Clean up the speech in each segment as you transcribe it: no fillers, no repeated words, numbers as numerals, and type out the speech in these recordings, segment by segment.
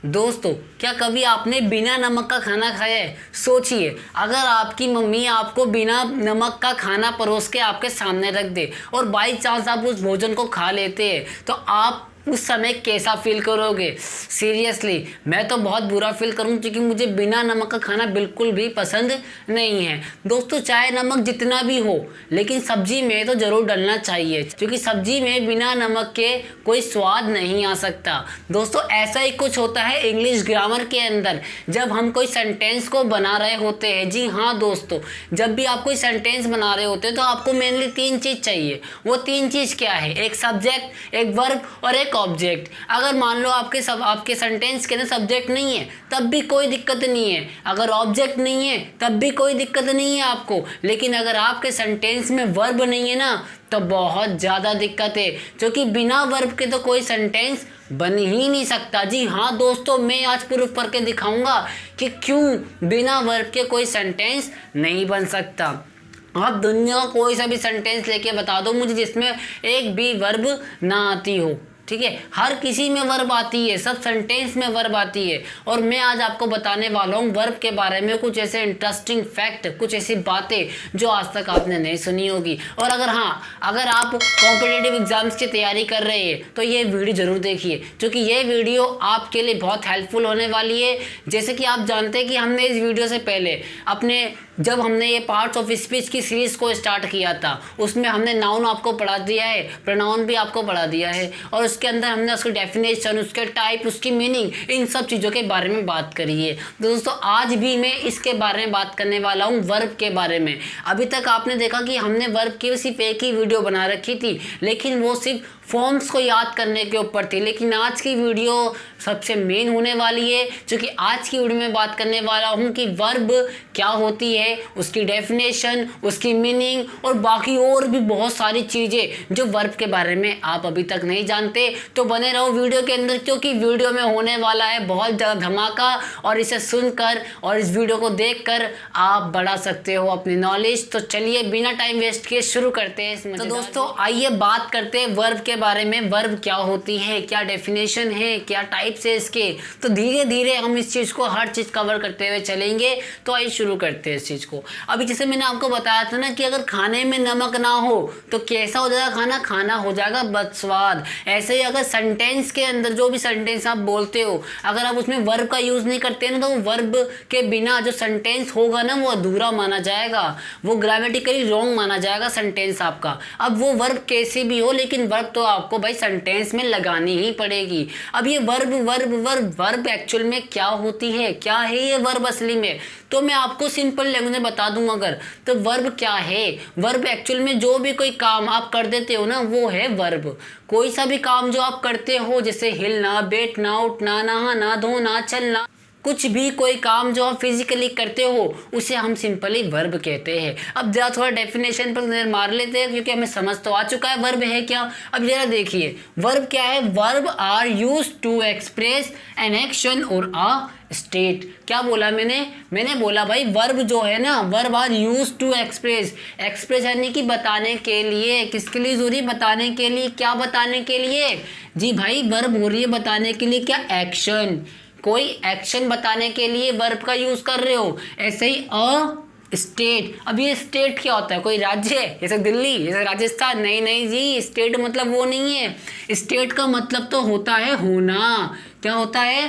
दोस्तों, क्या कभी आपने बिना नमक का खाना खाया है? सोचिए, अगर आपकी मम्मी आपको बिना नमक का खाना परोस के आपके सामने रख दे और बाई चांस आप उस भोजन को खा लेते हैं, तो आप उस समय कैसा फील करोगे? सीरियसली मैं तो बहुत बुरा फील करूँ, क्योंकि मुझे बिना नमक का खाना बिल्कुल भी पसंद नहीं है। दोस्तों, चाहे नमक जितना भी हो, लेकिन सब्जी में तो ज़रूर डलना चाहिए, क्योंकि सब्जी में बिना नमक के कोई स्वाद नहीं आ सकता। दोस्तों, ऐसा ही कुछ होता है इंग्लिश ग्रामर के अंदर, जब हम कोई सेंटेंस को बना रहे होते हैं। जी हाँ दोस्तों, जब भी आप कोई सेंटेंस बना रहे होते हैं तो आपको मेनली 3 चीज़ चाहिए। वो 3 चीज़ क्या है? एक सब्जेक्ट, एक वर्ब और एक ऑब्जेक्ट। अगर मान लो आपके सेंटेंस के अंदर सब्जेक्ट नहीं है, तब भी कोई दिक्कत नहीं है। अगर ऑब्जेक्ट नहीं है, तब भी कोई दिक्कत नहीं है आपको। लेकिन अगर आपके सेंटेंस में वर्ब नहीं है ना, तो बहुत ज़्यादा दिक्कत है, क्योंकि बिना वर्ब के तो कोई सेंटेंस बन ही नहीं सकता। जी हाँ दोस्तों, मैं आज प्रूफ करके दिखाऊंगा कि क्यों बिना वर्ब के कोई सेंटेंस नहीं बन सकता। आप दुनिया का कोई सा भी सेंटेंस लेके बता दो मुझे जिसमें एक भी वर्ब ना आती हो, ठीक है? हर किसी में वर्ब आती है, सब सेंटेंस में वर्ब आती है। और मैं आज आपको बताने वाला हूँ वर्ब के बारे में कुछ ऐसे इंटरेस्टिंग फैक्ट, कुछ ऐसी बातें जो आज तक आपने नहीं सुनी होगी। और अगर आप कॉम्पिटिटिव एग्जाम्स की तैयारी कर रहे हैं तो ये वीडियो ज़रूर देखिए, क्योंकि ये वीडियो आपके लिए बहुत हेल्पफुल होने वाली है। जैसे कि आप जानते हैं कि हमने इस वीडियो से पहले जब हमने ये पार्ट्स ऑफ स्पीच की सीरीज को स्टार्ट किया था, उसमें हमने नाउन आपको पढ़ा दिया है, प्रोनाउन भी आपको पढ़ा दिया है, और उसके अंदर हमने उसकी डेफिनेशन, उसके टाइप, उसकी मीनिंग, इन सब चीज़ों के बारे में बात करी है। दोस्तों, आज भी मैं इसके बारे में बात करने वाला हूँ, वर्ब के बारे में। अभी तक आपने देखा कि हमने वर्ब की सिर्फ एक ही वीडियो बना रखी थी, लेकिन वो सिर्फ फॉर्म्स को याद करने के ऊपर थी। लेकिन आज की वीडियो सबसे मेन होने वाली है, क्योंकि आज की वीडियो में बात करने वाला हूँ कि वर्ब क्या होती है, उसकी डेफिनेशन, उसकी मीनिंग और बाकी और भी बहुत सारी चीज़ें जो वर्ब के बारे में आप अभी तक नहीं जानते। तो बने रहो वीडियो के अंदर, क्योंकि वीडियो में होने वाला है बहुत ज़्यादा धमाका, और इसे सुनकर और इस वीडियो को देखकर आप बढ़ा सकते हो अपनी नॉलेज। तो चलिए बिना टाइम वेस्ट किए शुरू करते हैं। तो दोस्तों, आइए बात करते हैं वर्ब के बारे में। वर्ब क्या होती है, क्या डेफिनेशन है, क्या टाइप्स है इसके। तो धीरे धीरे हम इस चीज़ को, हर चीज़ कवर करते हुए चलेंगे। तो आइए शुरू करते हैं इस चीज़ को। अभी जैसे मैंने आपको बताया था ना कि अगर खाने में नमक ना हो तो कैसा हो जाएगा खाना? खाना हो जाएगा बदस्वाद। ऐसे ही अगर सेंटेंस के अंदर जो भी सेंटेंस आप बोलते हो, अगर आप उसमें वर्ब का यूज़ नहीं करते ना, तो वर्ब के बिना जो सेंटेंस होगा ना, वो अधूरा माना जाएगा, वो ग्रामेटिकली रॉन्ग माना जाएगा सेंटेंस आपका। अब वो वर्ब कैसी भी हो, लेकिन वर्ब तो आपको भाई सेंटेंस में लगानी ही पड़ेगी। अब ये वर्ब एक्चुअल में क्या होती है, क्या है ये वर्ब असली में? तो मैं आपको सिंपल लैंग्वेज में बता दूं अगर, तो वर्ब क्या है? वर्ब एक्चुअल में जो भी कोई काम आप कर देते हो ना, वो है वर्ब। कोई सा भी काम जो आप करते हो, जैसे हिलना, बैठना, उठना, नहाना, धोना, चलना, कुछ भी कोई काम जो आप फिजिकली करते हो, उसे हम सिंपली वर्ब कहते हैं। अब जरा थोड़ा डेफिनेशन पर नजर मार लेते हैं, क्योंकि हमें समझ तो आ चुका है वर्ब है क्या। अब जरा देखिए वर्ब क्या है। Verb are used to express an action और अ स्टेट। क्या बोला मैंने बोला भाई वर्ब जो है ना, verb are used to express यानी कि बताने के लिए। किसके लिए जरूरी? बताने के लिए। क्या बताने के लिए? जी भाई, वर्ब हो रही है बताने के लिए क्या? एक्शन। कोई एक्शन बताने के लिए वर्ब का यूज कर रहे हो। ऐसे ही अ स्टेट। अब ये स्टेट क्या होता है? कोई राज्य है, जैसे दिल्ली, जैसे राजस्थान? नहीं जी, स्टेट मतलब वो नहीं है। स्टेट का मतलब तो होता है होना। क्या होता है?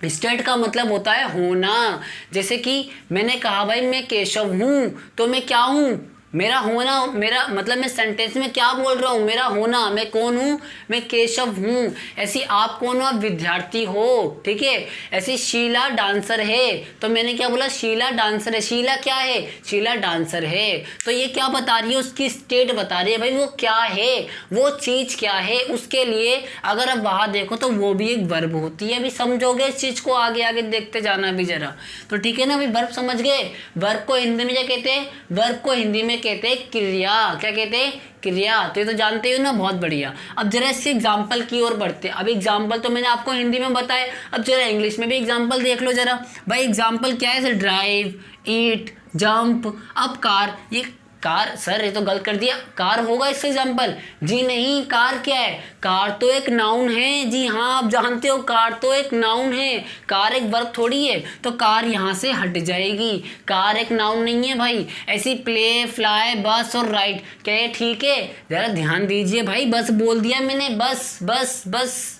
स्टेट का मतलब होता है होना। जैसे कि मैंने कहा भाई मैं केशव हूँ, तो मैं क्या हूँ? मेरा होना, मेरा मतलब मैं सेंटेंस में क्या बोल रहा हूँ? मेरा होना। मैं कौन हूँ? मैं केशव हूँ। ऐसी आप कौन हो? आप विद्यार्थी हो, ठीक है? ऐसी शीला डांसर है, तो मैंने क्या बोला? शीला डांसर है। शीला क्या है? शीला डांसर है। तो ये क्या बता रही है? उसकी स्टेट बता रही है भाई, वो क्या है, वो चीज़ क्या है। उसके लिए अगर आप वहाँ देखो तो वो भी एक वर्ब होती है। अभी समझोगे इस चीज़ को, आगे आगे देखते जाना भी जरा। तो ठीक है ना, अभी वर्ब समझ गए। वर्ब को हिंदी में क्या कहते हैं? वर्ब को हिंदी में कहते हैं क्रिया। क्या कहते हैं? क्रिया। तो ये तो जानते हो ना, बहुत बढ़िया। अब जरा इससे एग्जाम्पल की ओर बढ़ते हैं। अब एग्जाम्पल तो मैंने आपको हिंदी में बताया, अब जरा इंग्लिश में भी एग्जाम्पल देख लो जरा। भाई एग्जाम्पल क्या है? ड्राइव, ईट, जंप, अप कार। ये कार, सर ये तो गलत कर दिया, कार होगा इसका एग्जाम्पल? जी नहीं, कार क्या है? कार तो एक नाउन है। जी हाँ, आप जानते हो कार तो एक नाउन है, कार एक वर्ब थोड़ी है, तो कार यहाँ से हट जाएगी। कार एक नाउन नहीं है भाई। ऐसी प्ले, फ्लाई, बस और राइट, क्या ये ठीक है? जरा ध्यान दीजिए भाई, बस बोल दिया मैंने, बस बस बस।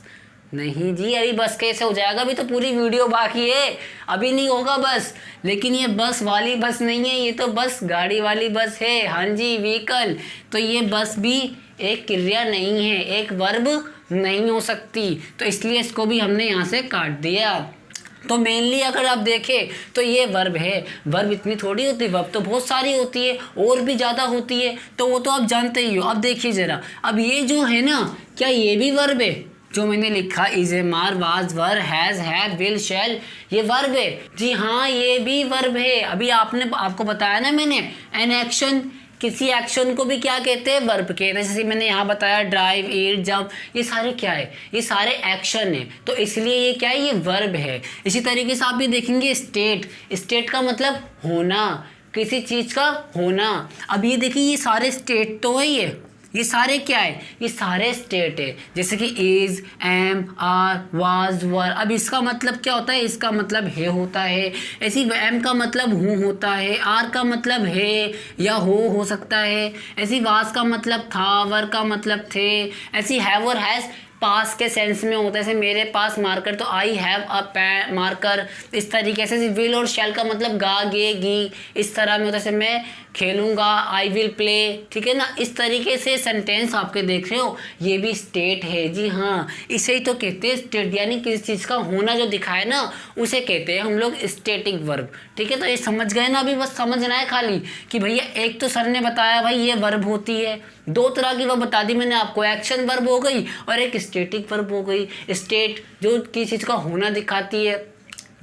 नहीं जी, अभी बस कैसे हो जाएगा? अभी तो पूरी वीडियो बाकी है, अभी नहीं होगा बस। लेकिन ये बस वाली बस नहीं है, ये तो बस गाड़ी वाली बस है। हाँ जी, व्हीकल। तो ये बस भी एक क्रिया नहीं है, एक वर्ब नहीं हो सकती, तो इसलिए इसको भी हमने यहाँ से काट दिया। तो मेनली अगर आप देखें तो ये वर्ब है। वर्ब इतनी थोड़ी होती है, वर्ब तो बहुत सारी होती है, और भी ज़्यादा होती है, तो वो तो आप जानते ही हो। अब देखिए ज़रा, अब ये जो है ना, क्या ये भी वर्ब है? जो मैंने लिखा इज ए मार, was, were, has, have, will, shall, ये वर्ब है। जी हाँ, ये भी वर्ब है। अभी आपको बताया ना मैंने, एन एक्शन, किसी एक्शन को भी क्या कहते हैं? वर्ब कहते हैं। जैसे मैंने यहाँ बताया ड्राइव, ईट, जंप, ये सारे क्या है? ये सारे एक्शन है, तो इसलिए ये क्या है? ये वर्ब है। इसी तरीके से आप ये देखेंगे स्टेट, स्टेट का मतलब होना, किसी चीज़ का होना। अब ये देखिए, ये सारे स्टेट तो है, ये सारे क्या है? ये सारे स्टेट है। जैसे कि इज, एम, आर, वाज, वर। अब इसका मतलब क्या होता है? इसका मतलब है होता है। ऐसी एम का मतलब हूँ होता है, आर का मतलब है या हो सकता है। ऐसी वाज का मतलब था, वर का मतलब थे। ऐसी हैव और हैज़ पास के सेंस में होता है, जैसे मेरे पास मार्कर, तो आई हैव अ मार्कर। इस तरीके से विल और शैल का मतलब गा, गे, गी, इस तरह में होता है। जैसे मैं खेलूंगा, आई विल प्ले, ठीक है ना। इस तरीके से सेंटेंस आपके देख रहे हो, ये भी स्टेट है। जी हाँ, इसे ही तो कहते हैं स्टेट, यानी किसी चीज़ का होना जो दिखाए ना, उसे कहते हैं हम लोग स्टेटिक वर्ब। ठीक है, तो ये समझ गए ना? अभी बस समझना है खाली कि भैया एक तो सर ने बताया भाई ये वर्ब होती है, दो तरह की वर्ब बता दी मैंने आपको, एक्शन वर्ब हो गई और एक स्टेटिक वर्ब हो गई। स्टेट जो किसी चीज़ का होना दिखाती है,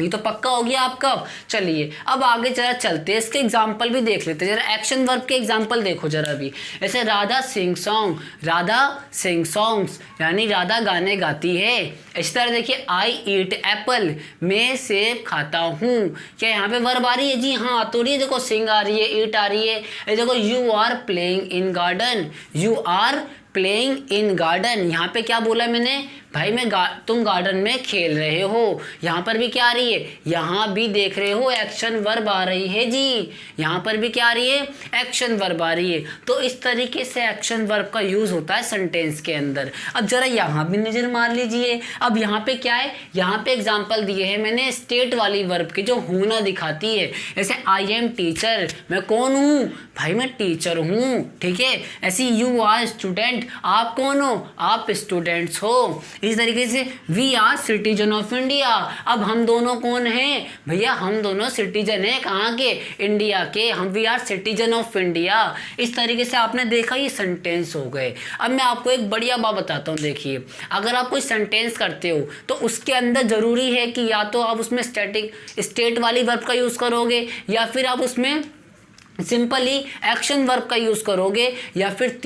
ये तो पक्का हो गया आपका। चलिए अब आगे जरा चलते हैं, इसके एग्जाम्पल भी देख लेते हैं। जरा एक्शन वर्ब के एग्जाम्पल देखो जरा भी। जैसे Radha sing song, Radha sing songs, यानी राधा गाने गाती है। इस तरह देखिए, आई ईट एप्पल, मैं सेब खाता हूँ। क्या यहाँ पे वर्ब आ रही है? जी हाँ, तो ये देखो सिंग आ रही है, ईट आ रही है। ये देखो you are playing in garden, you are playing in garden. यहाँ पे क्या बोला मैंने? भाई तुम गार्डन में खेल रहे हो। यहाँ पर भी क्या आ रही है? यहाँ भी देख रहे हो एक्शन वर्ब आ रही है जी। यहाँ पर भी क्या आ रही है? एक्शन वर्ब आ रही है। तो इस तरीके से एक्शन वर्ब का यूज होता है सेंटेंस के अंदर। अब जरा यहाँ भी नजर मार लीजिए। अब यहाँ पे क्या है? यहाँ पे एग्जाम्पल दिए हैं मैंने स्टेट वाली वर्ब की, जो होना दिखाती है। जैसे आई एम टीचर, मैं कौन हूँ? भाई मैं टीचर हूँ। ठीक है। ऐसी यू आर स्टूडेंट, आप कौन हो? आप स्टूडेंट्स हो। इस तरीके से we are citizen of India, अब हम दोनों कौन हैं? भैया हम दोनों सिटीजन हैं। कहाँ के? इंडिया के। हम we are citizen of India. इस तरीके से आपने देखा ये सेंटेंस हो गए। अब मैं आपको एक बढ़िया बात बताता हूँ। देखिए, अगर आप कोई सेंटेंस करते हो तो उसके अंदर ज़रूरी है कि या तो आप उसमें स्टेट वाली वर्ब का यूज़ करोगे, या फिर आप उसमें सिंपली एक्शन वर्ब का यूज़ करोगे, या फिर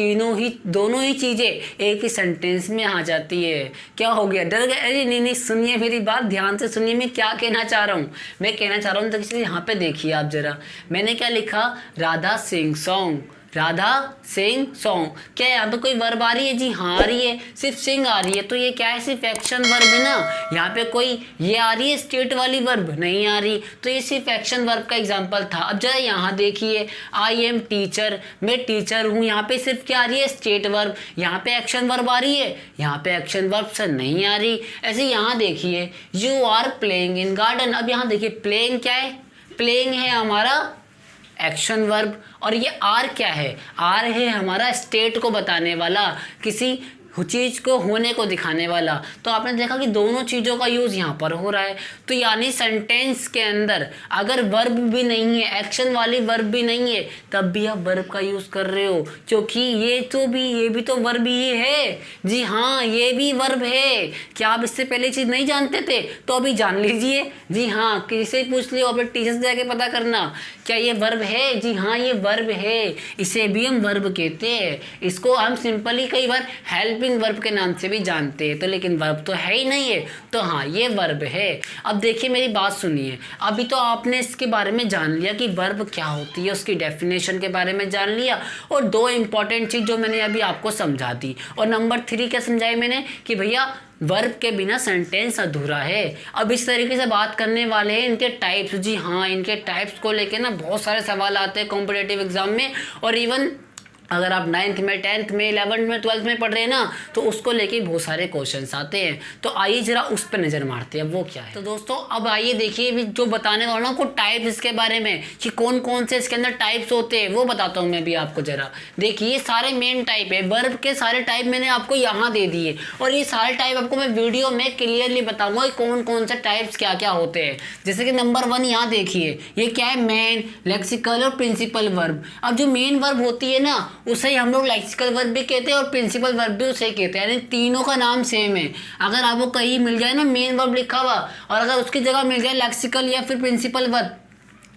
दोनों ही चीज़ें एक ही सेंटेंस में आ जाती है। क्या हो गया? डर गए? अरे नहीं, सुनिए मेरी बात, ध्यान से सुनिए मैं क्या कहना चाह रहा हूँ। मैं कहना चाह रहा हूँ, तो इसलिए यहाँ पे देखिए आप जरा, मैंने क्या लिखा? Radha sing song, Radha sing song. क्या यहाँ पे कोई वर्ब आ रही है? जी हाँ आ रही है, सिर्फ सिंग आ रही है। तो ये क्या है? सिर्फ एक्शन वर्ब है ना। यहाँ पे कोई ये आ रही है स्टेट वाली वर्ब? नहीं आ रही। तो ये सिर्फ एक्शन वर्ब का एग्जांपल था। अब जरा यहाँ देखिए, आई एम टीचर, मैं टीचर हूँ। यहाँ पे सिर्फ क्या आ रही है? State verb. यहाँ पे एक्शन वर्ब आ रही है? यहाँ पे एक्शन वर्ब सर नहीं आ रही। ऐसे यहाँ देखिए, you are playing in garden. अब यहाँ देखिए, प्लेइंग क्या है? प्लेइंग है हमारा एक्शन वर्ब, और ये आर क्या है? आर है हमारा स्टेट को बताने वाला, किसी चीज़ को होने को दिखाने वाला। तो आपने देखा कि दोनों चीज़ों का यूज़ यहाँ पर हो रहा है। तो यानी सेंटेंस के अंदर अगर वर्ब भी नहीं है, एक्शन वाली वर्ब भी नहीं है, तब भी आप वर्ब का यूज़ कर रहे हो, क्योंकि ये भी तो वर्ब ही है। जी हाँ, ये भी वर्ब है। क्या आप इससे पहले चीज़ नहीं जानते थे? तो अभी जान लीजिए। जी हाँ, किसी से पूछ लियो, अपने टीचर से जाके पता करना, क्या ये वर्ब है? जी हाँ, ये वर्ब है। इसे भी हम वर्ब कहते हैं। इसको हम सिंपली कई बार हेल्प हेल्पिंग वर्ब के नाम से भी जानते हैं, तो लेकिन वर्ब तो है ही नहीं है, तो हाँ ये वर्ब है। अब देखिए मेरी बात सुनिए, अभी तो आपने इसके बारे में जान लिया कि वर्ब क्या होती है, उसकी डेफिनेशन के बारे में जान लिया, और दो इंपॉर्टेंट चीज़ जो मैंने अभी आपको समझा दी। और नंबर 3 क्या समझाई मैंने कि भैया वर्ब के बिना सेंटेंस अधूरा है। अब इस तरीके से बात करने वाले हैं इनके टाइप्स। जी हाँ, इनके टाइप्स को लेके ना बहुत सारे सवाल आते हैं कॉम्पिटिटिव एग्जाम में, और इवन अगर आप 9th में 10th में 11th में 12th में पढ़ रहे हैं ना, तो उसको लेके बहुत सारे क्वेश्चंस आते हैं। तो आइए जरा उस पर नज़र मारते हैं, वो क्या है। तो दोस्तों अब आइए देखिए भी जो बताने वाला हूँ आपको टाइप्स इसके बारे में, कि कौन कौन से इसके अंदर टाइप्स होते हैं वो बताता हूँ मैं भी आपको। जरा देखिए सारे मेन टाइप है, वर्ब के सारे टाइप मैंने आपको यहाँ दे दिए, और ये सारे टाइप आपको मैं वीडियो में क्लियरली बताऊँगा कौन कौन से टाइप्स क्या क्या होते हैं। जैसे कि नंबर 1 यहाँ देखिए, ये क्या है, मेन, लेक्सिकल और प्रिंसिपल वर्ब। अब जो मेन वर्ब होती है ना उसे ही हम लोग लेक्सिकल वर्ब भी कहते हैं और प्रिंसिपल वर्ब भी उसे कहते हैं, यानी तीनों का नाम सेम है। अगर आपको कहीं मिल जाए ना मेन वर्ब लिखा हुआ और अगर उसकी जगह मिल जाए लेक्सिकल या फिर प्रिंसिपल वर्ब,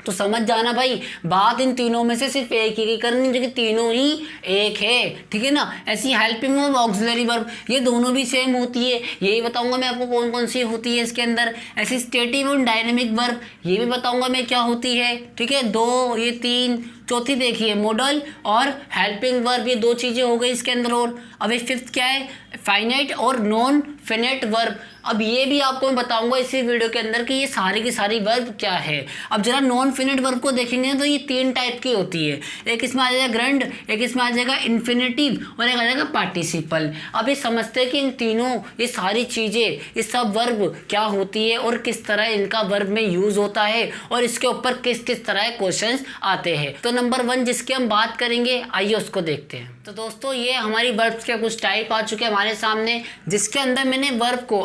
तो समझ जाना भाई बात इन तीनों में से सिर्फ एक ही करनी, जो कि तीनों ही एक है, ठीक है ना। ऐसी हेल्पिंग वर्ब, ऑक्सिलरी वर्ब, ये दोनों भी सेम होती है, यही बताऊंगा मैं आपको कौन कौन सी होती है इसके अंदर। ऐसी स्टेटिव और डायनेमिक वर्ब, ये भी बताऊंगा मैं क्या होती है, ठीक है। 2, ये 3, चौथी देखिए मॉडल और हेल्पिंग वर्ब, ये 2 चीज़ें हो गई इसके अंदर। और अब ये 5th क्या है, फाइनाइट और नॉन फिनिट वर्ब। अब ये भी आपको मैं बताऊंगा इसी वीडियो के अंदर कि ये सारी की सारी वर्ब क्या है। अब जरा नॉन फिनिट वर्ब को देखेंगे तो ये 3 टाइप की होती है, एक इसमें आ जाएगा ग्रंड, एक इसमें आ जाएगा इन्फिनेटिव और एक आ जाएगा पार्टिसिपल। अब ये समझते हैं कि इन तीनों ये सारी चीज़ें, ये सब वर्ब क्या होती है और किस तरह इनका वर्ब में यूज़ होता है और इसके ऊपर किस किस तरह के क्वेश्चन आते हैं। तो नंबर 1 जिसकी हम बात करेंगे, आइए उसको देखते हैं। तो दोस्तों ये हमारी वर्ब्स के कुछ टाइप आ चुके हैं हमारे सामने, जिसके अंदर मैंने वर्ब को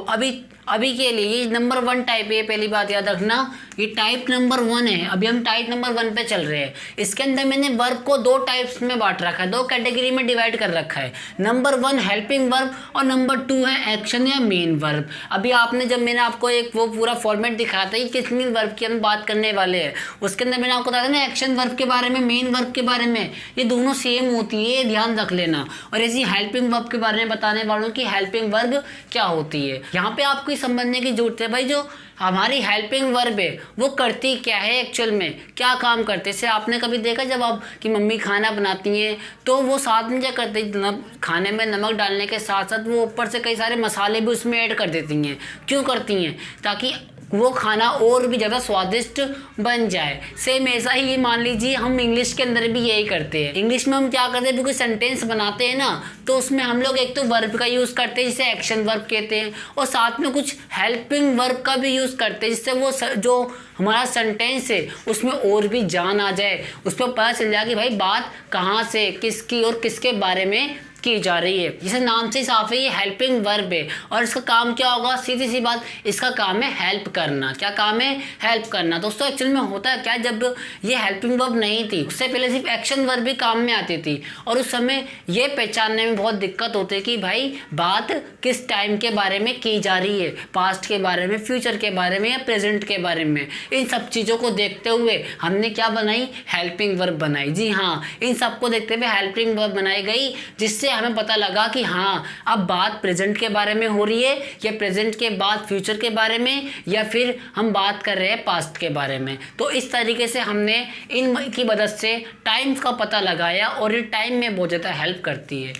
अभी के लिए ये नंबर 1 टाइप है, पहली बात याद रखना, ये टाइप नंबर 1 है। अभी हम टाइप नंबर 1 पे चल रहे हैं। इसके अंदर मैंने वर्ब को 2 टाइप्स में बांट रखा है, 2 कैटेगरी में डिवाइड कर रखा है। नंबर 1 हेल्पिंग वर्ब और नंबर 2 है एक्शन या मेन वर्ब। अभी आपने जब मैंने आपको एक वो पूरा फॉर्मेट दिखाया था कि कितनी वर्ब की हम बात करने वाले हैं, उसके अंदर मैंने आपको बताया था ना एक्शन वर्ब के बारे में, मेन वर्ब के बारे में, ये दोनों सेम होती है, ध्यान रख लेना। और ऐसी हेल्पिंग वर्ब के बारे में बताने वालों की हेल्पिंग वर्ब क्या होती है। यहाँ पे आपको समझने की जरूरत है भाई, जो हमारी हेल्पिंग वर्ब है वो करती क्या है, एक्चुअल में क्या काम करते हैं। जैसे आपने कभी देखा जब आप की मम्मी खाना बनाती हैं तो वो साथ में क्या करती है, खाने में नमक डालने के साथ साथ वो ऊपर से कई सारे मसाले भी उसमें ऐड कर देती हैं। क्यों करती हैं, ताकि वो खाना और भी ज़्यादा स्वादिष्ट बन जाए। सेम ऐसा ही मान लीजिए हम इंग्लिश के अंदर भी यही करते हैं। इंग्लिश में हम क्या करते हैं, कोई सेंटेंस बनाते हैं ना, तो उसमें हम लोग एक तो वर्ब का यूज़ करते हैं जिसे एक्शन वर्ब कहते हैं, और साथ में कुछ हेल्पिंग वर्ब का भी यूज़ करते हैं, जिससे वो जो हमारा सेंटेंस है उसमें और भी जान आ जाए, उस पर पता चल जाए कि भाई बात कहाँ से, किसकी और किसके बारे में की जा रही है। जैसे नाम से साफ है ये हेल्पिंग वर्ब है, और इसका काम क्या होगा, सीधी सी बात, इसका काम है हेल्प करना। क्या काम है, हेल्प करना। दोस्तों एक्चुअल में होता है क्या, जब ये हेल्पिंग वर्ब नहीं थी उससे पहले सिर्फ एक्शन वर्ब भी काम में आती थी, और उस समय ये पहचानने में बहुत दिक्कत होती है कि भाई बात किस टाइम के बारे में की जा रही है, पास्ट के बारे में, फ्यूचर के बारे में या प्रेजेंट के बारे में। इन सब चीज़ों को देखते हुए हमने क्या बनाई, हेल्पिंग वर्ब बनाई। जी हाँ, इन सबको देखते हुए हेल्पिंग वर्ब बनाई गई, जिससे हमें पता लगा कि हाँ अब बात प्रेजेंट के बारे में हो रही है, या प्रेजेंट के बाद फ्यूचर के बारे में, या फिर हम बात कर रहे हैं पास्ट के बारे में। तो इस तरीके से हमने इन की मदद से टाइम का पता लगाया, और ये टाइम में बहुत ज़्यादा हेल्प करती है।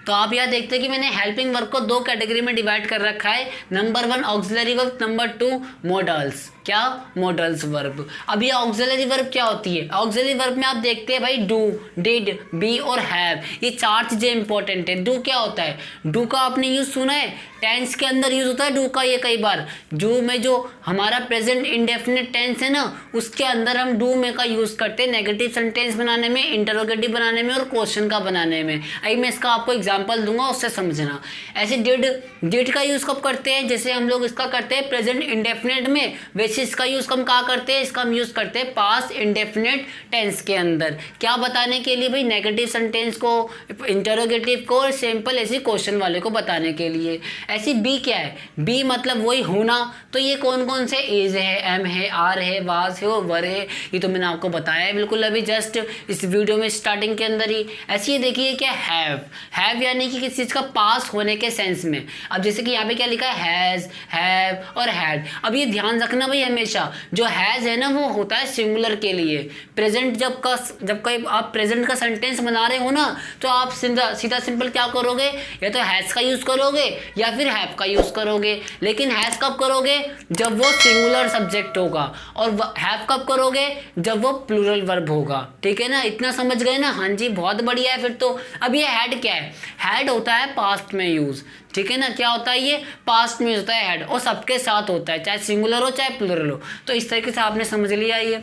तो आप यहाँ देखते हैं कि मैंने हेल्पिंग वर्ब को 2 कैटेगरी में डिवाइड कर रखा है। Number 1 auxiliary verb, number 2 models. क्या, मॉडल्स वर्ब। अब ये ऑक्सिलरी वर्ब क्या होती है, ऑक्सिलरी वर्ब में आप देखते हैं भाई डू, डिड, बी और हैव, ये 4 चीज़ें इंपॉर्टेंट है। डू क्या होता है, डू का आपने यूज़ सुना है, टेंस के अंदर यूज़ होता है डू का। ये कई बार डू में जो हमारा प्रेजेंट इंडेफिनिट टेंस है ना, उसके अंदर हम डू में का यूज़ करते हैं नेगेटिव सेंटेंस बनाने में, इंटरोगेटिव बनाने में और क्वेश्चन का बनाने में। अभी मैं इसका आपको एग्जांपल दूंगा, उससे समझना। ऐसे डिड का यूज़ कब करते हैं, जैसे हम लोग इसका करते हैं प्रेजेंट इंडेफिनिट में, वैसे इसका यूज़ हम कहाँ करते हैं, इसका हम यूज़ करते हैं पास्ट इंडेफिनिट टेंस के अंदर। क्या बताने के लिए भाई, नेगेटिव सेंटेंस को, इंटरोगेटिव को, और सिंपल ऐसे क्वेश्चन वाले को बताने के लिए। ऐसी बी क्या है, बी मतलब वही होना, तो ये कौन कौन से इज है, एम है, आर है, वाज है और वर है, ये तो मैंने आपको बताया है बिल्कुल अभी जस्ट इस वीडियो में स्टार्टिंग के अंदर ही। ऐसे ही देखिए क्या हैव यानी कि किसी चीज़ का पास होने के सेंस में। अब जैसे कि यहाँ पे क्या लिखा है, हैज़, हैव और हैड। अब ये ध्यान रखना भाई, हमेशा जो हैज़ है ना वो होता है सिंगुलर के लिए। प्रेजेंट जब कोई आप प्रेजेंट का सेंटेंस बना रहे हो ना, तो आप सीधा सिंपल क्या करोगे, या तो हैज़ का यूज़ करोगे या फिर हैव का यूज़ करोगे। लेकिन हैज़ कब करोगे, जब वो सिंगुलर सब्जेक्ट होगा, और हैव कब करोगे, जब वो प्लूरल वर्ब होगा। ठीक है ना, इतना समझ गए ना? हाँ जी, बहुत बढ़िया है फिर तो। अब ये हैड क्या है, हैड होता है पास्ट में यूज़। ठीक है ना, क्या होता है ये, पास्ट में होता है हैड, और सबके साथ होता है, चाहे सिंगुलर हो चाहे प्लूरल हो। तो इस तरीके से आपने समझ लिया ये।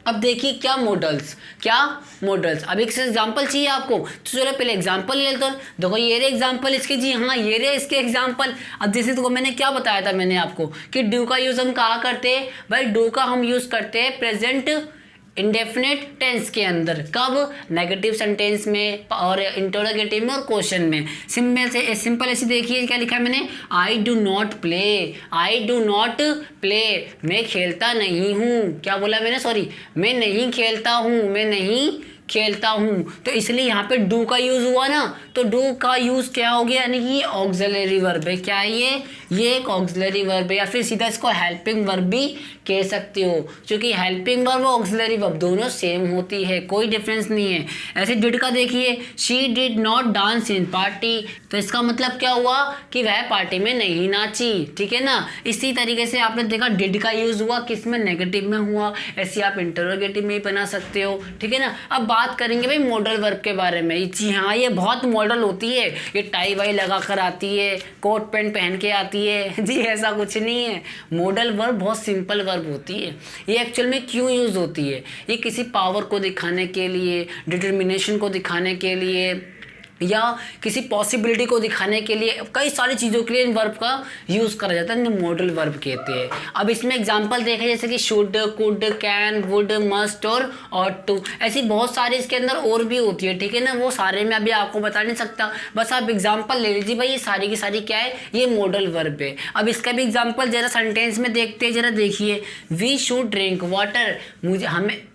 अब देखिए क्या मॉडल्स। अब एक एग्जांपल चाहिए आपको, तो चलो पहले एग्जांपल ले लेते हैं। देखो ये रे एग्जांपल इसके, जी हाँ ये रे इसके एग्जांपल। अब जैसे तो मैंने क्या बताया था मैंने आपको कि डू का यूज़ हम कहाँ करते हैं भाई, डू का हम यूज़ करते हैं प्रेजेंट इंडेफिनेट टेंस के अंदर। कब, नेगेटिव सेंटेंस में और इंटरोगेटिव में और क्वेश्चन में। सिंपल ऐसे देखिए क्या लिखा है मैंने, आई डू नॉट प्ले, मैं खेलता नहीं हूँ। क्या बोला मैंने, सॉरी, मैं नहीं खेलता हूँ। तो इसलिए यहाँ पे डू का यूज़ हुआ ना, तो डू का यूज़ क्या हो गया, यानी कि ऑक्सिलरी वर्ब है। क्या है ये एक ऑक्सिलरी वर्ब है, या फिर सीधा इसको हेल्पिंग वर्ब भी कह सकते हो, क्योंकि हेल्पिंग वर्ब और ऑक्सिलरी वर्ब दोनों सेम होती है, कोई डिफरेंस नहीं है। ऐसे डिड का देखिए, she did not dance in party, तो इसका मतलब क्या हुआ कि वह पार्टी में नहीं नाची। ठीक है ना, इसी तरीके से आपने देखा डिड का यूज़ हुआ किस में, नेगेटिव में हुआ। ऐसे आप इंटरोगेटिव में ही बना सकते हो। ठीक है ना, अब बात करेंगे भाई मॉडल वर्ब के बारे में। जी हाँ, ये बहुत मॉडल होती है, ये टाई वाई लगा कर आती है, कोट पैंट पहन के आती है जी, ऐसा कुछ नहीं है। मॉडल वर्ब बहुत सिंपल वर्ब होती है। ये एक्चुअल में क्यों यूज़ होती है, ये किसी पावर को दिखाने के लिए, डिटर्मिनेशन को दिखाने के लिए, या किसी पॉसिबिलिटी को दिखाने के लिए, कई सारी चीज़ों के लिए इन वर्ब का यूज़ करा जाता है, इन्हें मॉडल वर्ब कहते हैं। अब इसमें एग्जांपल देखें जैसे कि should, could, can, would, must और ऑट टू, ऐसी बहुत सारी इसके अंदर और भी होती है। ठीक है ना, वो सारे मैं अभी आपको बता नहीं सकता, बस आप एग्जाम्पल ले लीजिए भाई, ये सारी की सारी क्या है, ये मॉडल वर्ब है। अब इसका भी एग्जाम्पल जरा सेंटेंस में देखते हैं, जरा देखिए, वी शुड ड्रिंक वाटर,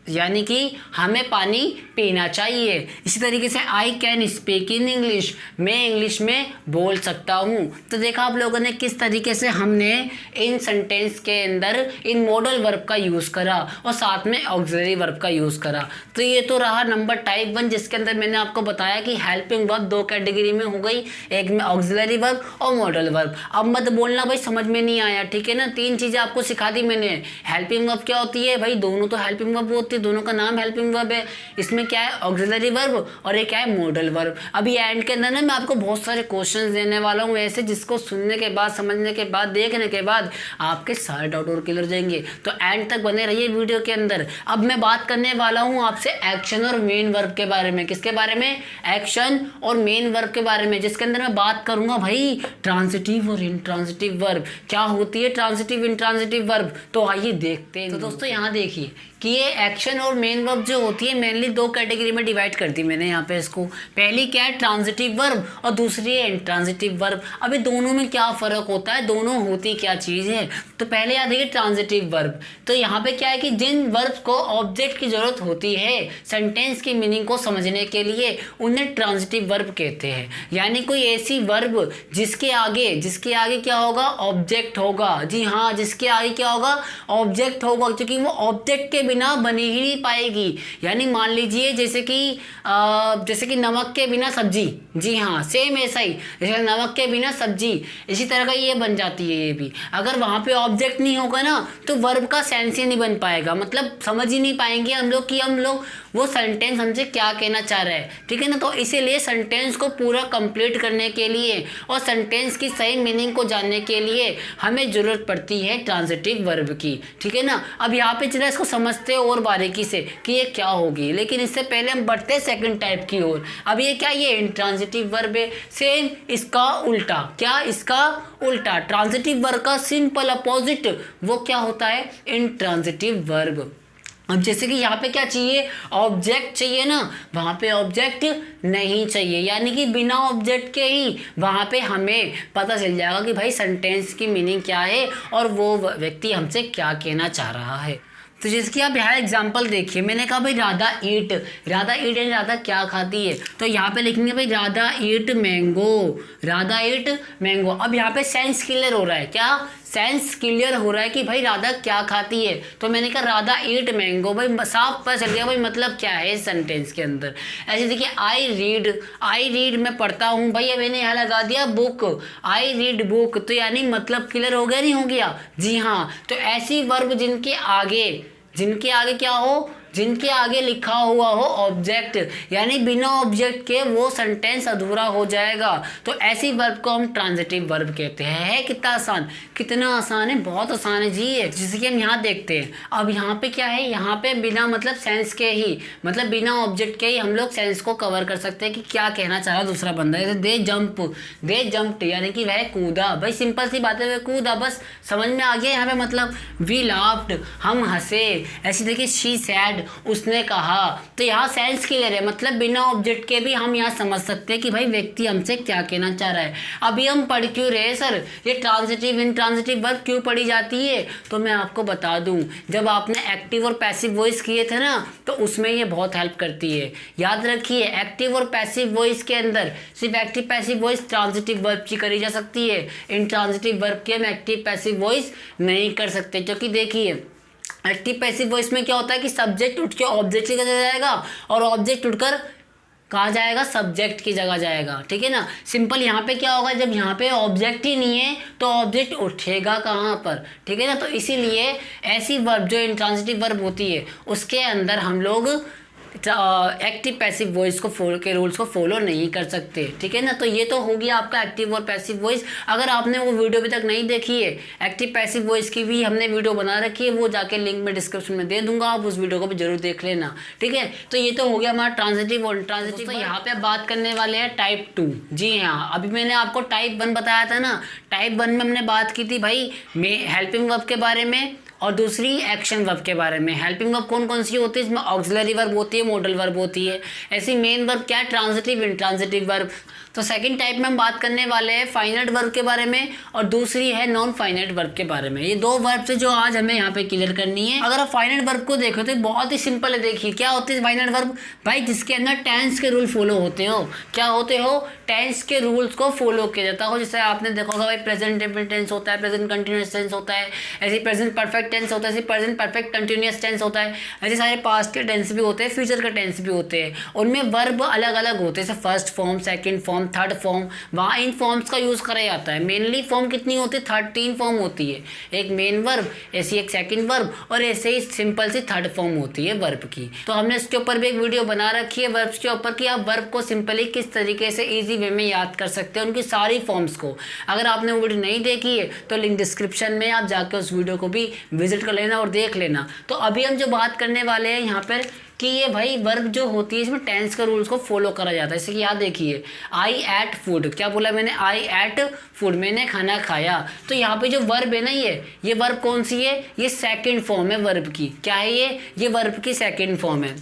यानी कि हमें पानी पीना चाहिए। इसी तरीके से I can speak in English, मैं इंग्लिश में बोल सकता हूँ। तो देखा आप लोगों ने किस तरीके से हमने इन सेंटेंस के अंदर इन मॉडल वर्ब का यूज़ करा और साथ में ऑक्सिलरी वर्ब का यूज़ करा। तो ये तो रहा नंबर टाइप 1, जिसके अंदर मैंने आपको बताया कि हेल्पिंग वर्ब दो कैटेगरी में हो गई, एक में ऑक्सिलरी वर्ब और मॉडल वर्ब। अब मत बोलना भाई समझ में नहीं आया, ठीक है ना, 3 चीज़ें आपको सिखा दी मैंने। हेल्पिंग वर्ब क्या होती है भाई, दोनों तो हेल्पिंग वर्ब होती है, दोनों का नाम हेल्पिंग वर्ब है। इसमें क्या है, ऑक्सिलरी वर्ब, और एक क्या है, मॉडल वर्ब। अभी एंड के अंदर ना मैं आपको बहुत सारे क्वेश्चंस देने वाला हूँ ऐसे, जिसको सुनने के बाद, समझने के बाद, देखने के बाद आपके सारे डाउट और क्लियर जाएंगे। तो एंड तक बने रहिए वीडियो के अंदर। अब मैं बात करने वाला हूँ आपसे एक्शन और मेन वर्ब के बारे में। किसके बारे में, एक्शन और मेन वर्ब के बारे में, जिसके अंदर मैं बात करूंगा भाई ट्रांजिटिव और इंट्रांजिटिव वर्ब। क्या होती है ट्रांजिटिव इंट्रांजिटिव वर्ब, तो आइए देखते हैं। तो दोस्तों यहाँ देखिए कि ये एक्शन और मेन वर्ब जो होती है मेनली 2 कैटेगरी में डिवाइड कर दी मैंने यहाँ पे इसको। पहली क्या है, ट्रांजिटिव वर्ब, और दूसरी है इंट्रांजिटिव वर्ब। अभी दोनों में क्या फ़र्क होता है, दोनों होती क्या चीज़ है। तो पहले याद रखिए ट्रांजिटिव वर्ब, तो यहाँ पे क्या है कि जिन वर्ब को ऑब्जेक्ट की ज़रूरत होती है सेंटेंस की मीनिंग को समझने के लिए, उन्हें ट्रांजिटिव वर्ब कहते हैं। यानी कोई ऐसी वर्ब जिसके आगे क्या होगा, ऑब्जेक्ट होगा। जी हाँ, जिसके आगे क्या होगा, ऑब्जेक्ट होगा, क्योंकि वो ऑब्जेक्ट के बिना बनी ही नहीं पाएगी। यानी मान लीजिए जैसे कि नमक के बिना सब्जी, जी हाँ सेम ऐसा ही, जैसे नमक के बिना सब्जी, इसी तरह का ये बन जाती है। ये भी अगर वहाँ पे ऑब्जेक्ट नहीं होगा ना, तो वर्ब का सेंस ही नहीं बन पाएगा, मतलब समझ ही नहीं पाएंगे हम लोग कि हम लोग वो सेंटेंस हमसे क्या कहना चाह रहे हैं। ठीक है ना, तो इसीलिए सेंटेंस को पूरा कंप्लीट करने के लिए और सेंटेंस की सही मीनिंग को जानने के लिए हमें ज़रूरत पड़ती है ट्रांजिटिव वर्ब की। ठीक है ना, अब यहाँ पे चला इसको समझते हैं और बारीकी से कि ये क्या होगी, लेकिन इससे पहले हम बढ़ते हैं सेकंड टाइप की ओर। अब ये क्या, ये इंट्रांजिटिव वर्ब है। सेम इसका उल्टा, क्या इसका उल्टा, ट्रांजिटिव वर्ब का सिंपल अपोजिट वो क्या होता है, इंट्रांजिटिव वर्ब। अब जैसे कि यहाँ पे क्या चाहिए, ऑब्जेक्ट चाहिए ना, वहाँ पे ऑब्जेक्ट नहीं चाहिए, यानी कि बिना ऑब्जेक्ट के ही वहाँ पे हमें पता चल जाएगा कि भाई सेंटेंस की मीनिंग क्या है और वो व्यक्ति हमसे क्या कहना चाह रहा है। तो जैसे कि आप यहाँ एग्जांपल देखिए, मैंने कहा भाई राधा ईट यानी राधा क्या खाती है, तो यहाँ पे लिखेंगे भाई राधा ईट मैंगो, राधा ईट मैंगो। अब यहाँ पे सेंस क्लियर हो रहा है, क्या सेंस क्लियर हो रहा है कि भाई राधा क्या खाती है, तो मैंने कहा राधा ईट मैंगो, भाई साफ पता चल गया भाई मतलब क्या है इस सेंटेंस के अंदर। ऐसे देखिए आई रीड मैं पढ़ता हूँ, भाई मैंने यहाँ लगा दिया बुक, आई रीड बुक, तो यानी मतलब क्लियर हो गया नहीं हो गया, जी हाँ। तो ऐसी वर्ब जिनके आगे क्या हो, जिनके आगे लिखा हुआ हो ऑब्जेक्ट, यानी बिना ऑब्जेक्ट के वो सेंटेंस अधूरा हो जाएगा, तो ऐसी वर्ब को हम ट्रांजिटिव वर्ब कहते हैं। है कितना आसान है, बहुत आसान है जी ये। जैसे कि हम यहाँ देखते हैं, अब यहाँ पे क्या है, यहाँ पे बिना मतलब सेंस के ही, मतलब बिना ऑब्जेक्ट के ही हम लोग सेंस को कवर कर सकते हैं कि क्या कहना चाह रहा दूसरा बंदा। जैसे दे जंप्ड यानी कि वह कूदा, भाई सिंपल सी बात है, वह कूदा, बस समझ में आ गया यहाँ पे मतलब। वी लाफ्ड हम हंसे। ऐसे देखिए शी सैड उसने कहा, तो यहाँ सेंस क्लियर है, मतलब बिना ऑब्जेक्ट के भी हम यहाँ समझ सकते हैं कि भाई व्यक्ति हमसे क्या कहना चाह रहा है। अभी हम पढ़ क्यों रहे सर, ये ट्रांजिटिव इंट्रांजिटिव वर्ब क्यों पढ़ी जाती है, तो मैं आपको बता दूं, जब आपने एक्टिव और पैसिव वॉइस किए थे ना, तो उसमें ये बहुत हेल्प करती है। याद रखिए एक्टिव और पैसिव वॉइस के अंदर सिर्फ active passive voice transitive verb की करी जा सकती है, इंट्रांजिटिव वर्ब की हम एक्टिव पैसिव वॉइस नहीं कर सकते। क्योंकि देखिए एक्टिव पैसिव वॉइस में क्या होता है कि सब्जेक्ट उठ के ऑब्जेक्ट की जगह जाएगा और ऑब्जेक्ट उठकर कहाँ जाएगा, सब्जेक्ट की जगह जाएगा, ठीक है ना। सिंपल यहाँ पे क्या होगा, जब यहाँ पे ऑब्जेक्ट ही नहीं है तो ऑब्जेक्ट उठेगा कहाँ पर, ठीक है ना। तो इसीलिए ऐसी वर्ब जो इंट्रांजिटिव वर्ब होती है उसके अंदर हम लोग एक्टिव पैसिव वॉइस के रूल्स को फॉलो नहीं कर सकते, ठीक है ना। तो ये तो हो गया आपका एक्टिव और पैसिव वॉइस। अगर आपने वो वीडियो अभी तक नहीं देखी है, एक्टिव पैसिव वॉइस की भी हमने वीडियो बना रखी है, वो जाके लिंक में डिस्क्रिप्शन में दे दूंगा, आप उस वीडियो को भी जरूर देख लेना, ठीक है। तो ये तो हो गया हमारा ट्रांजिटिव और इंट्रांजिटिव। तो यहाँ पे बात करने वाले हैं टाइप 2। जी हाँ, अभी मैंने आपको टाइप 1 बताया था ना, टाइप 1 में हमने बात की थी भाई हेल्पिंग वर्ब के बारे में और दूसरी एक्शन वर्ब के बारे में। हेल्पिंग वर्ब कौन कौन सी होती है, इसमें ऑक्सिलरी वर्ब होती है, मॉडल वर्ब होती है। ऐसी मेन वर्ब क्या है, ट्रांजिटिव इंट्रांजिटिव वर्ब। तो सेकंड टाइप में हम बात करने वाले हैं फाइनाइट वर्ब के बारे में और दूसरी है नॉन फाइनाइट वर्ब के बारे में। ये दो वर्ब से जो आज हमें यहाँ पे क्लियर करनी है। अगर आप फाइनाइट वर्ब को देखो तो बहुत ही सिंपल है। देखिए क्या होती है फाइनाइट वर्ब, भाई जिसके अंदर टेंस के रूल फॉलो होते हो। क्या होते हो, टेंस के रूल्स को फॉलो किया जाता हो। जैसे आपने देखा होगा भाई प्रेजेंट इंडेफिनिट टेंस होता है, प्रेजेंट कंटिन्यूअस टेंस होता है, ऐसे प्रेजेंट परफेक्ट टेंस होता है, ऐसे प्रेजेंट परफेक्ट कंटिन्यूअस टेंस होता है, ऐसे सारे पास्ट के टेंस भी होते हैं, फ्यूचर के टेंस भी होते हैं। उनमें वर्ब अलग अलग होते हैं, जैसे first form, second form, third form, वहाँ इन फॉर्म्स का यूज़ करा जाता है। मेनली फॉर्म कितनी होती है, 13 फॉर्म होती है। एक मेन वर्ब, ऐसी एक सेकंड वर्ब और ऐसे ही सिंपल सी थर्ड फॉर्म होती है वर्ब की। तो हमने इसके ऊपर भी एक वीडियो बना रखी है वर्ब्स के ऊपर कि आप वर्ब को सिंपली किस तरीके से ईजी वे में याद कर सकते हैं, उनकी सारी फॉर्म्स को। अगर आपने वो वीडियो नहीं देखी है तो लिंक डिस्क्रिप्शन में, आप जाकर उस वीडियो को भी विजिट कर लेना और देख लेना। तो अभी हम जो बात करने वाले हैं यहाँ पर कि ये भाई वर्ब जो होती है इसमें टेंस के रूल्स को फॉलो करा जाता है। जैसे कि याद देखिए आई एट फूड, क्या बोला मैंने, आई एट फूड, मैंने खाना खाया। तो यहाँ पे जो वर्ब है ना, ये वर्ब कौन सी है, ये सेकंड फॉर्म है वर्ब की। क्या है ये वर्ब की सेकंड फॉर्म है।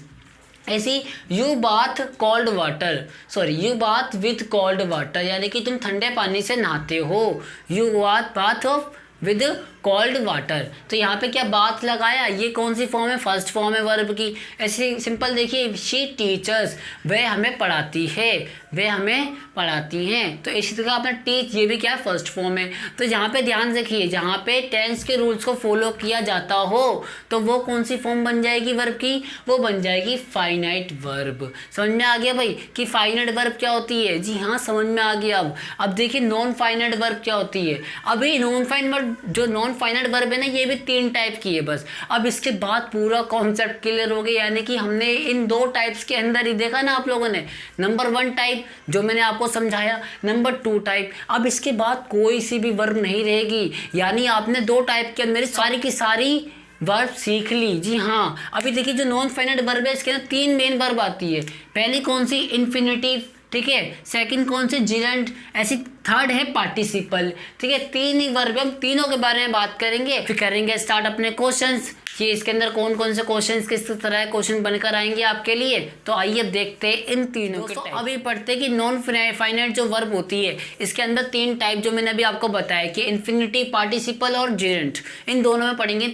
ऐसी you bath cold water, sorry you bath with cold water, यानी कि तुम ठंडे पानी से नहाते हो। You bath of with cold water, तो यहाँ पे क्या बात लगाया, ये कौन सी फॉर्म है, फर्स्ट फॉर्म है वर्ब की। ऐसे सिंपल देखिए शी टीचर्स, वह हमें पढ़ाती है, वे हमें पढ़ाती हैं। तो इसी तरह आपने टीच, ये भी क्या है, फर्स्ट फॉर्म है। तो यहाँ पे ध्यान रखिए, जहाँ पे टेंस के रूल्स को फॉलो किया जाता हो तो वो कौन सी फॉर्म बन जाएगी वर्ब की, वो बन जाएगी फाइनाइट वर्ब। समझ में आ गया भाई कि फाइनाइट वर्ब क्या होती है, जी हाँ समझ में आ गया। अब देखिए नॉन फाइनाइट वर्ब क्या होती है। अभी नॉन फाइनाइट वर्ब है ना, ये भी 3 टाइप की है बस। अब इसके बाद पूरा कॉन्सेप्ट क्लियर हो गया, यानी कि हमने इन 2 टाइप्स के अंदर ही देखा ना आप लोगों ने, नंबर 1 टाइप जो मैंने आपको समझाया, नंबर 2 टाइप। अब इसके बाद कोई सी भी वर्ब नहीं रहेगी, यानी आपने 2 टाइप के अंदर सारी की सारी वर्ब सीख ली। जी हाँ, अभी देखिए जो नॉन फाइनाइट वर्ब है इसके अंदर 3 मेन वर्ब आती है। पहली कौन सी, इन्फिनिटिव, ठीक है। सेकंड कौन से, जिरेंट। ऐसी थर्ड है पार्टिसिपल, ठीक है। तीन ही वर्ब, हम तीनों के बारे में बात करेंगे, फिर करेंगे स्टार्ट अपने क्वेश्चंस कि इसके अंदर कौन कौन से क्वेश्चंस किस तरह के क्वेश्चन बनकर आएंगे आपके लिए। तो आइए देखते हैं इन तीनों के टाइप। अभी पढ़ते हैं कि नॉन फाइनाइट जो वर्ब होती है इसके अंदर तीन टाइप जो मैंने अभी आपको बताया कि इन्फिनिटिव, पार्टिसिपल और जिरेंट। इन दोनों में पढ़ेंगे, इन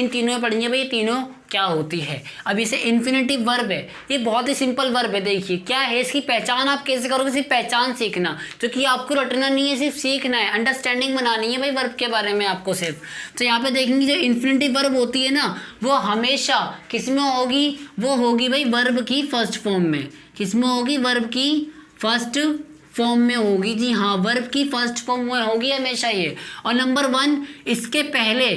तीनों में पढ़ेंगे भाई ये तीनों क्या होती है। अब इसे इन्फिनिटिव वर्ब है, ये बहुत ही सिंपल वर्ब है। देखिए क्या है, इसकी पहचान आप कैसे करोगे, सिर्फ पहचान सीखना, क्योंकि आपको रटना नहीं है, सिर्फ सीखना है, अंडरस्टैंडिंग बनानी है भाई वर्ब के बारे में आपको सिर्फ। तो यहाँ पे देखेंगे जो इन्फिनिटिव वर्ब होती है ना, वो हमेशा किस में होगी, वो होगी भाई वर्ब की फर्स्ट फॉर्म में। किस में होगी, वर्ब की फर्स्ट फॉर्म में होगी। जी हाँ, वर्ब की फर्स्ट फॉर्म में होगी हमेशा ये। और नंबर 1, इसके पहले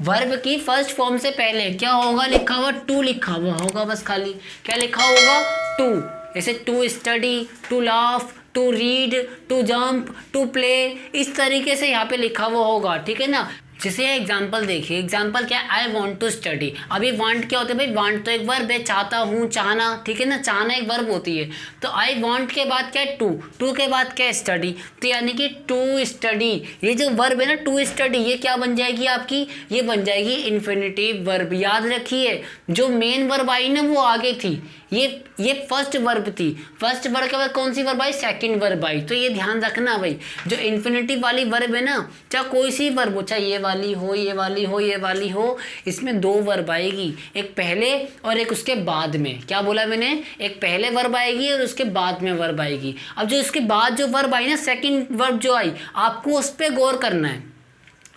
वर्ब की फर्स्ट फॉर्म से पहले क्या होगा, लिखा हुआ टू लिखा हुआ होगा, बस खाली क्या लिखा होगा, टू। जैसे to study, to laugh, to read, to jump, to play, इस तरीके से यहाँ पे लिखा हुआ होगा, ठीक है ना। जैसे एग्जाम्पल देखिए, एग्जाम्पल क्या है, आई वॉन्ट टू स्टडी। अभी वांट क्या होता है भाई, वांट तो एक वर्ब है, चाहता हूँ, चाहना, ठीक है ना, चाहना एक वर्ब होती है। तो आई वॉन्ट के बाद क्या है, टू, टू के बाद क्या है, स्टडी। तो यानी कि टू स्टडी, ये जो वर्ब है ना टू स्टडी, ये क्या बन जाएगी आपकी, ये बन जाएगी इन्फिनिटिव वर्ब। याद रखिए जो मेन वर्ब आई ना वो आगे थी, ये फर्स्ट वर्ब थी। फर्स्ट वर्ब के बाद कौन सी वर्ब आई, सेकंड वर्ब आई। तो ये ध्यान रखना भाई, जो इन्फिनिटिव वाली वर्ब है ना, चाहे कोई सी वर्ब हो, चाहे ये वाली हो, ये वाली हो, ये वाली हो, इसमें दो वर्ब आएगी, एक पहले और एक उसके बाद में। क्या बोला मैंने, एक पहले वर्ब आएगी और उसके बाद में वर्ब आएगी। अब जो इसके बाद जो वर्ब आई ना, सेकंड वर्ब जो आई, आपको उस पर गौर करना है,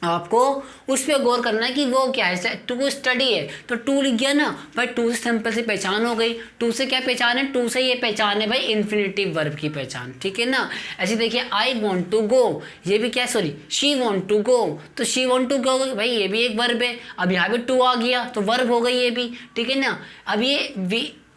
आपको उस पर गौर करना है कि वो क्या है। टू स्टडी है तो टू लिख गया ना भाई, टू से सिंपल से पहचान हो गई। टू से क्या पहचान है, टू से ये पहचान है भाई इन्फिनिटिव वर्ब की पहचान, ठीक है ना। ऐसे देखिए आई वॉन्ट टू गो, ये भी क्या, sorry she want to go, तो शी वॉन्ट टू गो भाई ये भी एक वर्ब है। अब यहाँ पे टू आ गया तो वर्ब हो गई ये भी, ठीक है ना। अब ये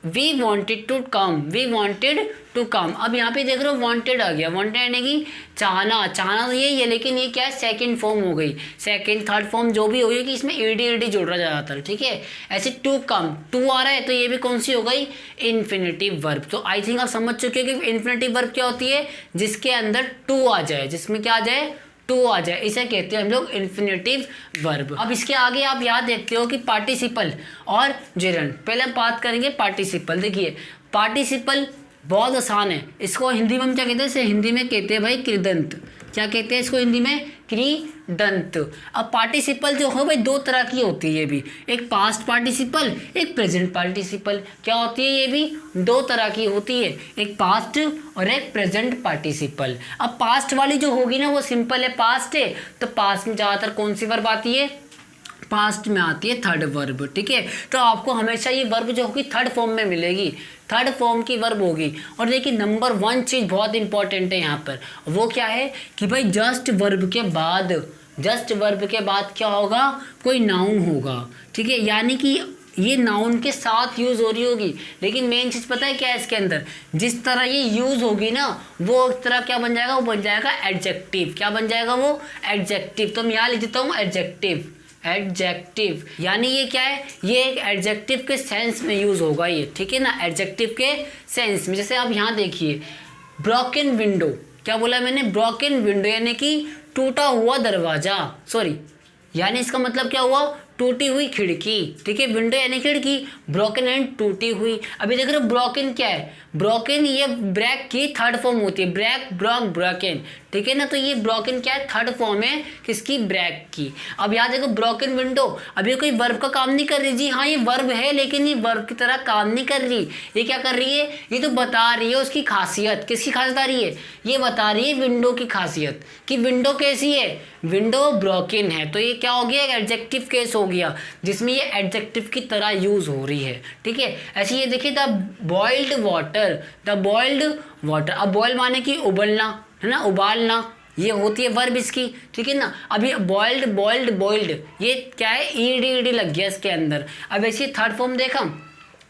we wanted to come, we wanted to come. अब यहाँ पे देख रहे हो वॉन्टेड आ गया, वॉन्टेड यानी कि चाहना, चाहना तो यही है, लेकिन ये क्या है, सेकंड फॉर्म हो गई। सेकंड थर्ड फॉर्म जो भी हो गई कि इसमें ईडी जुड़ रहा ज़्यादातर, ठीक है। ऐसे टू कम, टू आ रहा है तो ये भी कौन सी हो गई, इन्फिनिटिव वर्ब। तो आई थिंक आप समझ चुके हो कि इन्फिनिटिव वर्ब क्या होती है, जिसके अंदर टू आ जाए, जिसमें क्या आ जाए, टू आ जाए, इसे कहते हैं हम लोग इन्फिनिटिव वर्ब। अब इसके आगे आप याद देखते हो कि पार्टिसिपल और जिरेंट। पहले हम बात करेंगे पार्टिसिपल। देखिए पार्टिसिपल बहुत आसान है, इसको हिंदी में हम क्या कहते हैं, इसे हिंदी में कहते हैं भाई कृदंत। क्या कहते हैं इसको हिंदी में, कृदंत। अब पार्टिसिपल जो हो भाई दो तरह की होती है ये भी, एक पास्ट पार्टिसिपल, एक प्रेजेंट पार्टिसिपल। क्या होती है, ये भी दो तरह की होती है, एक पास्ट और एक प्रेजेंट पार्टिसिपल। अब पास्ट वाली जो होगी ना वो सिंपल है, पास्ट है, तो पास्ट में ज़्यादातर कौन सी वर्ब आती है, पास्ट में आती है थर्ड वर्ब, ठीक है। तो आपको हमेशा ये वर्ब जो होगी थर्ड फॉर्म में मिलेगी, थर्ड फॉर्म की वर्ब होगी। और देखिए नंबर 1 चीज़ बहुत इंपॉर्टेंट है यहाँ पर, वो क्या है कि भाई जस्ट वर्ब के बाद, जस्ट वर्ब के बाद क्या होगा, कोई नाउन होगा, ठीक है। यानी कि ये नाउन के साथ यूज़ हो रही होगी, लेकिन मेन चीज़ पता है क्या है इसके अंदर, जिस तरह ये यूज़ होगी ना वो एक तरह क्या बन जाएगा, वो बन जाएगा एडजेक्टिव। क्या बन जाएगा वो, एडजेक्टिव। तो मैं यहाँ लिख देता हूँ एडजेक्टिव, एडजेक्टिव। यानी ये क्या है, ये एक एडजेक्टिव के सेंस में यूज़ होगा ये, ठीक है ना, एडजेक्टिव के सेंस में। जैसे आप यहाँ देखिए ब्रोकन विंडो, क्या बोला मैंने, ब्रोकन विंडो यानी कि टूटा हुआ दरवाज़ा, सॉरी यानी इसका मतलब क्या हुआ, टूटी हुई खिड़की, ठीक है। विंडो यानी खिड़की, ब्रोकन एंड टूटी हुई। अभी देख रहे हो ब्रोकन क्या है, ब्रोकन ये ब्रैक की थर्ड फॉर्म होती है, ब्रैक ब्रॉक ब्रोकन, ठीक है ना। तो ये ब्रोकन क्या है, थर्ड फॉर्म है किसकी, ब्रैक की। अब यहाँ देखो ब्रोकन विंडो, अब ये कोई वर्ब का काम नहीं कर रही, जी हाँ ये वर्ब है लेकिन ये वर्ब की तरह काम नहीं कर रही। ये क्या कर रही है, ये तो बता रही है उसकी खासियत। किसकी खासियत आ रही है, ये बता रही है विंडो की खासियत कि विंडो कैसी है, विंडो ब्रोकन है। तो ये क्या हो गया, एडजेक्टिव केस हो गया जिसमें ये एडजेक्टिव की तरह यूज हो रही है, ठीक है। ऐसे ये देखिए the boiled water, the boiled water. अब बॉयल माने कि उबलना है ना, उबालना, ये होती है वर्ब इसकी, ठीक है ना। अभी बॉइल्ड बॉइल्ड बॉइल्ड ये क्या है, ईडी लग गया इसके अंदर। अब ऐसे थर्ड फॉर्म देखा,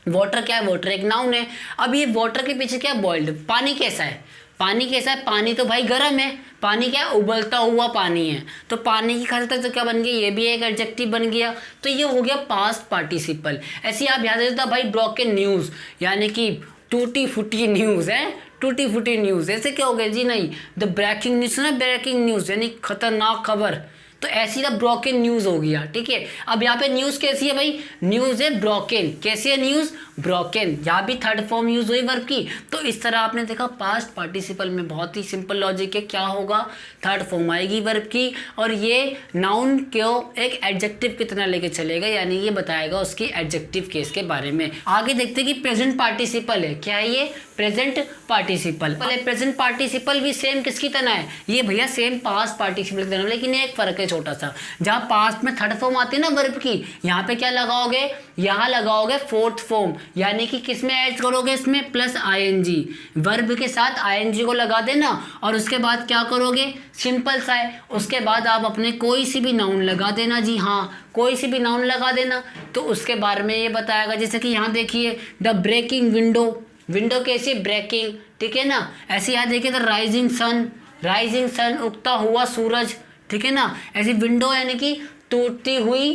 वाटर क्या है, वाटर एक नाउन है। अब ये वाटर के पीछे क्या है, बॉइल्ड। पानी कैसा है, पानी कैसा है, पानी तो भाई गर्म है, पानी क्या है, उबलता हुआ पानी है। तो पानी की खासियत तो क्या बन गई, ये भी एक एडजेक्टिव बन गया। तो ये हो गया पास्ट पार्टिसिपल। ऐसे आप याद रखिए भाई ब्रोकन न्यूज़ यानी कि टूटी फूटी न्यूज़ है, टूटी फूटी न्यूज़। ऐसे क्या हो गया जी? नहीं, द ब्रेकिंग न्यूज़ ना, ब्रेकिंग न्यूज़ यानी खतरनाक खबर, तो ऐसी ना ब्रोकन न्यूज़ हो गया। ठीक है, अब यहाँ पे न्यूज़ कैसी है भाई? न्यूज़ है ब्रोकन। कैसी है न्यूज़? ब्रोकन। यहाँ भी थर्ड फॉर्म यूज़ हुई वर्ब की। तो इस तरह आपने देखा पास्ट पार्टिसिपल में बहुत ही सिंपल लॉजिक है, क्या होगा? थर्ड फॉर्म आएगी वर्ब की, और ये नाउन को एक एडजेक्टिव की तरह लेके चलेगा, यानी ये बताएगा उसकी एडजेक्टिव केस के बारे में। आगे देखते हैं कि प्रेजेंट पार्टिसिपल है। क्या है ये? Present participle. प्रेजेंट पार्टिसिपल भी सेम किसकी तरह है? ये भैया सेम पास्ट पार्टिसिपल की तरह, लेकिन एक फर्क है छोटा सा। जहाँ पास्ट में थर्ड फॉर्म आती है ना वर्ब की, यहाँ पे क्या लगाओगे? यहाँ लगाओगे फोर्थ फॉर्म, यानी कि किस में ऐड करोगे? इसमें प्लस आईएनजी, वर्ब के साथ आईएनजी को लगा देना, और उसके बाद क्या करोगे? सिंपल सा है, उसके बाद आप अपने कोई सी भी नाउन लगा देना। जी हाँ, कोई सी भी नाउन लगा देना, तो उसके बारे में ये बताएगा। जैसे कि यहाँ देखिए द ब्रेकिंग विंडो, विंडो कैसी? ब्रेकिंग। ठीक है ना। ऐसे यहाँ देखिए the rising sun, rising sun उगता हुआ सूरज। ठीक है ना। ऐसी विंडो यानी कि टूटती हुई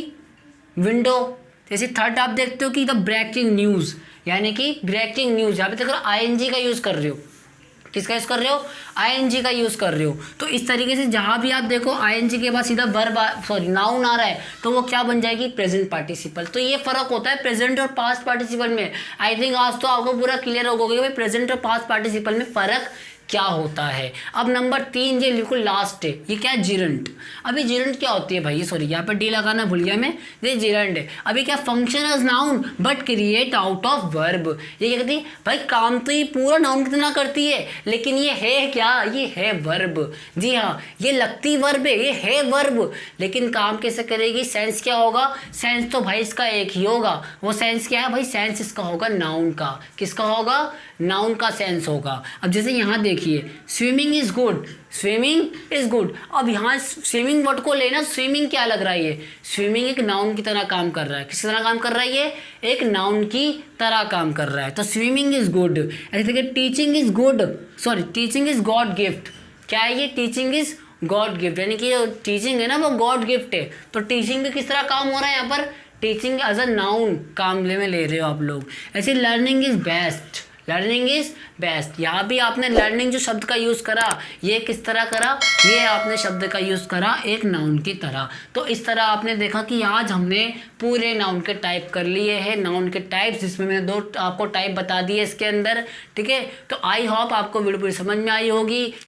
विंडो। जैसे थर्ड आप देखते हो कि द ब्रेकिंग न्यूज़, यानी कि ब्रेकिंग न्यूज़, यहाँ पे देखो आईएनजी का यूज़ कर रहे हो। किसका यूज़ कर रहे हो? आईएनजी का यूज़ कर रहे हो। तो इस तरीके से जहाँ भी आप देखो आईएनजी के बाद सीधा वर्ब नाउन आ रहा है, तो वो क्या बन जाएगी? Present participle. तो ये फर्क होता है प्रेजेंट और पास्ट पार्टिसिपल में। आई थिंक आज तो आपको पूरा क्लियर होगा कि भाई प्रेजेंट और पास्ट पार्टिसिपल में फ़र्क क्या होता है। अब नंबर 3 ये बिल्कुल लास्ट है, ये क्या है? जिरंट। अभी जिरंट क्या होती है भाई? सॉरी, यहाँ पे डी लगाना भूल गया मैं। ये जिरंट है। अभी क्या? Function as noun but create out of verb. ये क्या कहती है भाई? काम तो ये पूरा नाउन की तरह करती है, लेकिन ये है क्या? ये है वर्ब। जी हाँ, ये लगती वर्ब है, ये है वर्ब, लेकिन काम कैसे करेगी? सेंस क्या होगा? सेंस तो भाई इसका एक ही होगा। वो सेंस क्या है भाई? सेंस इसका होगा नाउन का। किसका होगा? नाउन का सेंस होगा। अब जैसे यहाँ देखिए swimming is good, swimming is good. अब यहाँ स्विमिंग वर्ड को लेना, स्विमिंग क्या लग रहा है? ये स्विमिंग एक नाउन की तरह काम कर रहा है। किस तरह काम कर रहा है? ये एक नाउन की तरह काम कर रहा है। तो स्विमिंग इज गुड। ऐसे देखिए teaching is good, sorry teaching is God gift. क्या है ये? टीचिंग इज गॉड गिफ्ट, यानी कि जो टीचिंग है ना वो गॉड गिफ्ट है। तो टीचिंग भी किस तरह काम हो रहा है? यहाँ पर टीचिंग एज अ नाउन काम में ले रहे हो आप लोग। ऐसे learning is best, learning is best. यहाँ भी आपने लर्निंग जो शब्द का यूज़ करा, ये किस तरह करा? ये आपने शब्द का यूज़ करा एक नाउन की तरह। तो इस तरह आपने देखा कि आज हमने पूरे नाउन के टाइप कर लिए हैं, नाउन के टाइप्स, जिसमें मैंने 2 आपको टाइप बता दिए इसके अंदर। ठीक है, तो आई होप आपको वीडियो पूरी समझ में आई होगी।